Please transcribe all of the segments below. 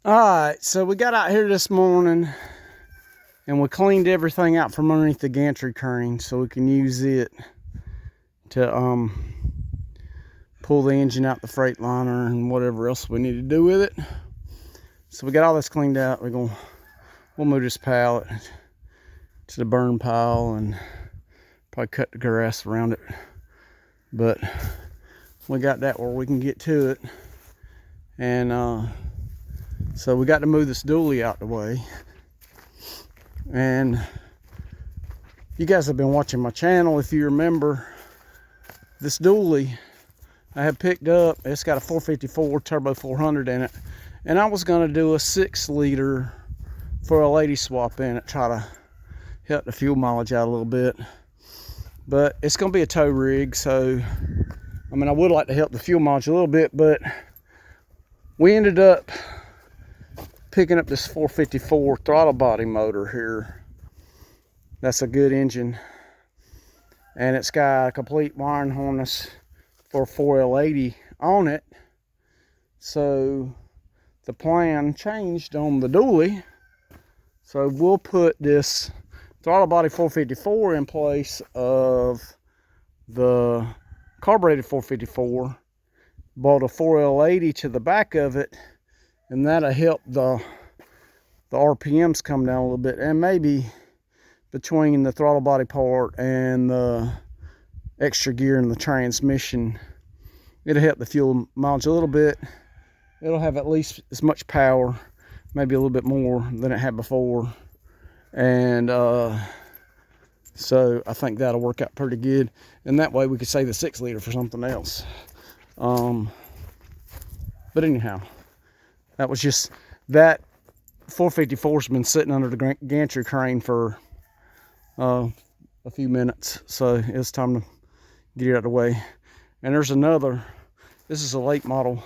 Alright, so we got out here this morning and we cleaned everything out from underneath the gantry crane so we can use it to pull the engine out the Freightliner and whatever else we need to do with it. So we got all this cleaned out. We'll move this pallet to the burn pile and probably cut the grass around it. But we got that where we can get to it. And so we got to move this dually out the way. And you guys have been watching my channel. If you remember, this dually I have picked up, it's got a 454 turbo 400 in it, and I was going to do a 6-liter for a lady swap in it, try to help the fuel mileage out a little bit. But it's going to be a tow rig, so I mean, I would like to help the fuel mileage a little bit, but we ended up picking up this 454 throttle body motor here. That's a good engine, and it's got a complete wiring harness for 4L80 on it. So the plan changed on the dually, so we'll put this throttle body 454 in place of the carbureted 454, bought a 4L80 to the back of it, and that'll help the RPMs come down a little bit, and maybe between the throttle body part and the extra gear in the transmission, it'll help the fuel mileage a little bit. It'll have at least as much power, maybe a little bit more than it had before, and so I think that'll work out pretty good, and that way we could save the 6-liter for something else. But anyhow, that was just that 454's been sitting under the gantry crane for a few minutes, so it's time to get it out of the way. And there's another, this is a late model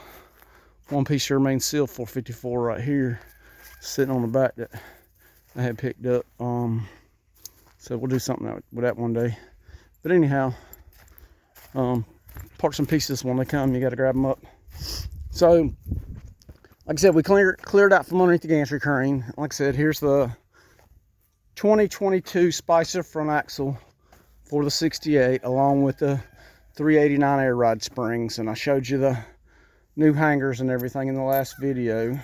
one-piece sure main seal 454 right here, sitting on the back that I had picked up. So we'll do something with that one day. But anyhow, parts and pieces, when they come, you got to grab them up. So like I said, we cleared out from underneath the gantry crane. Like I said, here's the 2022 Spicer front axle for the 68, along with the 389 air ride springs. And I showed you the new hangers and everything in the last video,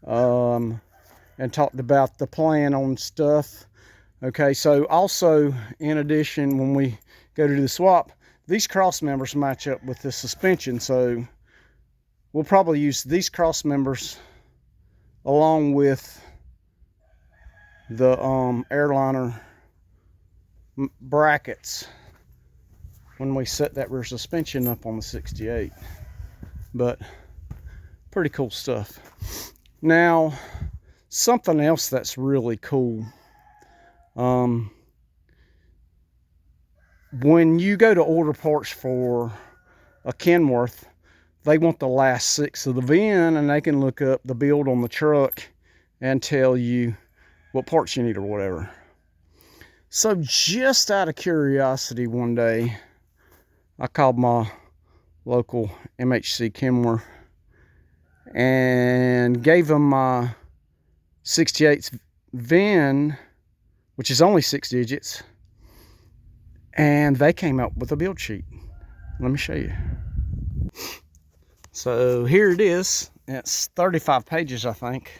and talked about the plan on stuff. Okay, so also, in addition, when we go to do the swap, these cross members match up with the suspension, so we'll probably use these cross members along with the airliner brackets when we set that rear suspension up on the 68. But pretty cool stuff. Now, something else that's really cool, when you go to order parts for a Kenworth, they want the last 6 of the VIN, and they can look up the build on the truck and tell you what parts you need or whatever. So just out of curiosity, one day I called my local MHC Kenworth and gave them my 68's VIN, which is only 6 digits, and they came up with a build sheet. Let me show you. So here it is. It's 35 pages, I think,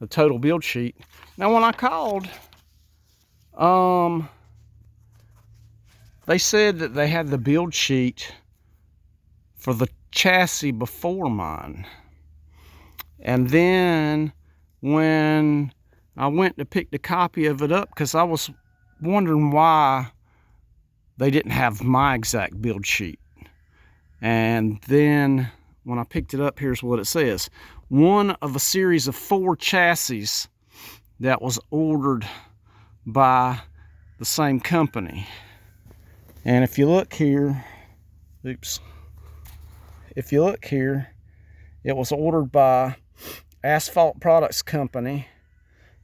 the total build sheet. Now when I called, they said that they had the build sheet for the chassis before mine. And then when I went to pick the copy of it up, because I was wondering why they didn't have my exact build sheet. And then when I picked it up, here's what it says. One of a series of 4 chassis that was ordered by the same company. And if you look here, oops. If you look here, it was ordered by Asphalt Products Company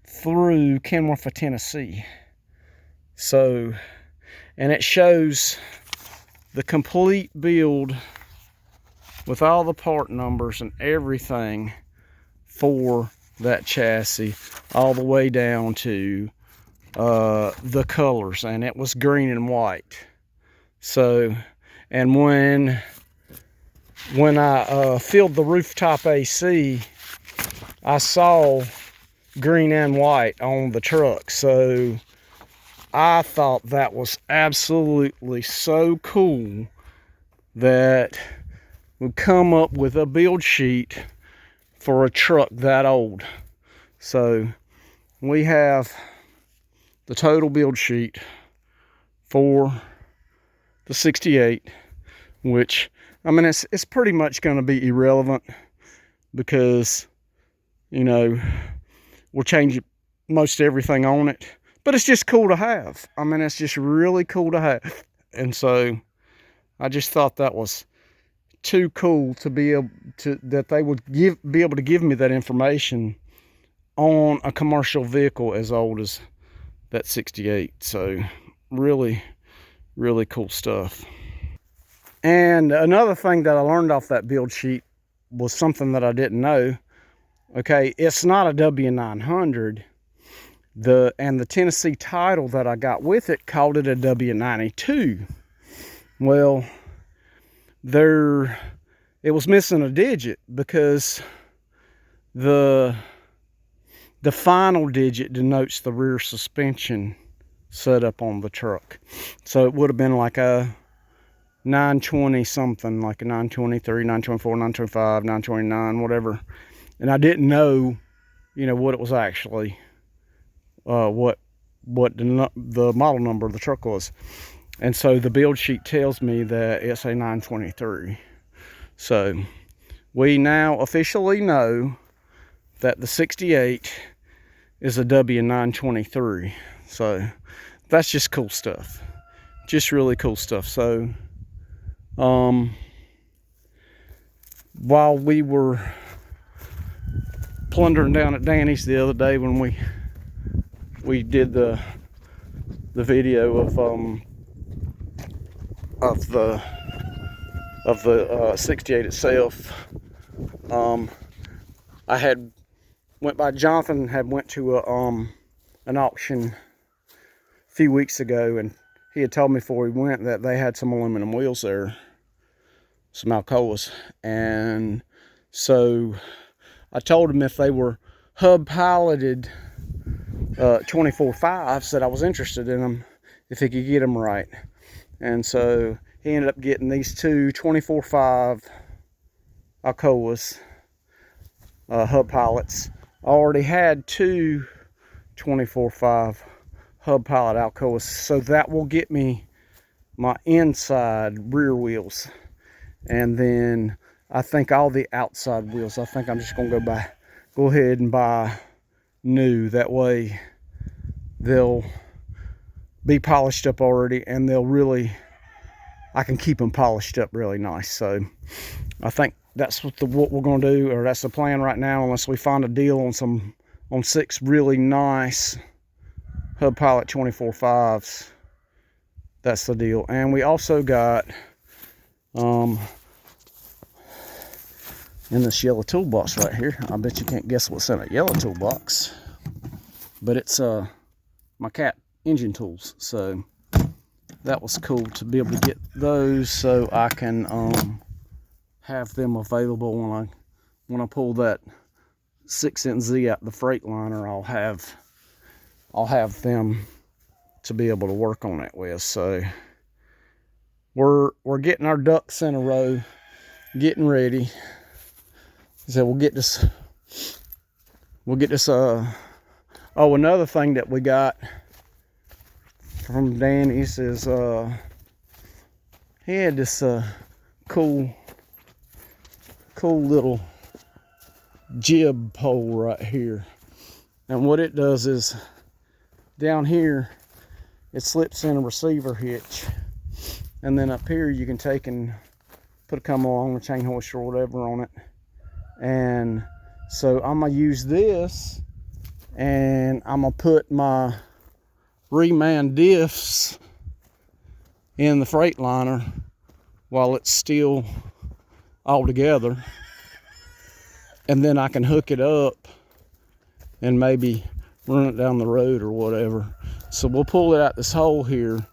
through Kenworth of Tennessee. So, and it shows the complete build with all the part numbers and everything for that chassis, all the way down to the colors, and it was green and white. So, and when I filled the rooftop AC, I saw green and white on the truck. So I thought that was absolutely so cool that we come up with a build sheet for a truck that old. So we have the total build sheet for the 68, which, I mean, it's pretty much going to be irrelevant because, you know, we'll change most everything on it, but it's just cool to have. I mean, it's just really cool to have. And so I just thought that was too cool to be able to, that they would be able to give me that information on a commercial vehicle as old as that 68. So really, really cool stuff. And another thing that I learned off that build sheet was something that I didn't know. Okay, it's not a W900. And the Tennessee title that I got with it called it a W923. Well, it was missing a digit because the final digit denotes the rear suspension setup on the truck. So it would have been like a 920 something, like a 923, 924, 925, 929, whatever. And I didn't know, you know, what it was actually, what the model number of the truck was. And so the build sheet tells me that it's a 923. So we now officially know that the 68 is a W923. So that's just cool stuff. Just really cool stuff. So while we were plundering down at Danny's the other day when we did the video of the 68 itself, I had went by, Jonathan had went to an auction a few weeks ago, and he had told me before he went that they had some aluminum wheels there, some Alcoas. And so I told him if they were hub piloted 24/5s that I was interested in them, if he could get them right. And so he ended up getting these two 24/5 Alcoas hub pilots. I already had two 24/5 hub pilot Alcoas, so that will get me my inside rear wheels. And then I think all the outside wheels, I think I'm just gonna go ahead and buy new. That way they'll be polished up already, and I can keep them polished up really nice. So I think that's what we're gonna do, or that's the plan right now, unless we find a deal on 6 really nice hub pilot 24/5s. That's the deal. And we also got in this yellow toolbox right here, I bet you can't guess what's in a yellow toolbox, but it's my cat engine tools. So that was cool to be able to get those, so I can have them available when I pull that 6-inch Z out the Freightliner. I'll have them to be able to work on it with. So we're getting our ducks in a row, getting ready. So we'll get this oh, another thing that we got from Danny's is he had this cool little jib pole right here. And what it does is, down here it slips in a receiver hitch, and then up here you can take and put a come along, a chain hoist or whatever on it. And so I'm gonna use this, and I'm gonna put my reman diffs in the Freightliner while it's still all together. and then I can hook it up and maybe run it down the road or whatever. So we'll pull it out this hole here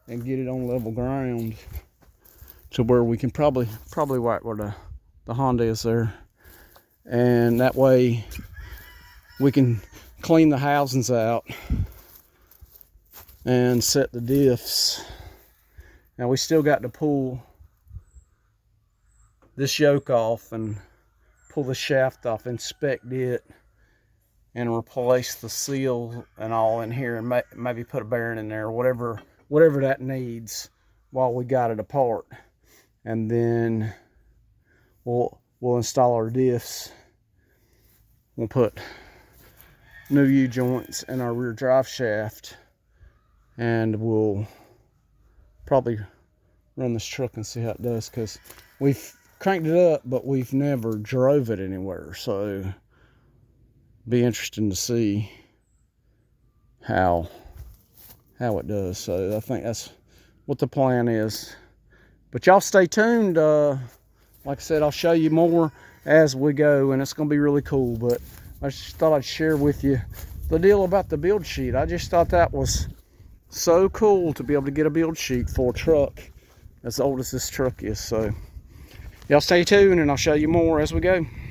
and get it on level ground to where we can probably right where the Honda is there. And that way we can clean the housings out and set the diffs. Now we still got to pull this yoke off and pull the shaft off, inspect it, and replace the seal and all in here, and maybe put a bearing in there, whatever that needs while we got it apart. And then we'll install our diffs. We'll put new U-joints in our rear drive shaft, and we'll probably run this truck and see how it does, because we've cranked it up but we've never drove it anywhere, so be interesting to see how it does. So I think that's what the plan is. But y'all stay tuned. Like I said, I'll show you more as we go, and it's gonna be really cool. But I just thought I'd share with you the deal about the build sheet. I just thought that was so cool to be able to get a build sheet for a truck as old as this truck is. So y'all stay tuned, and I'll show you more as we go.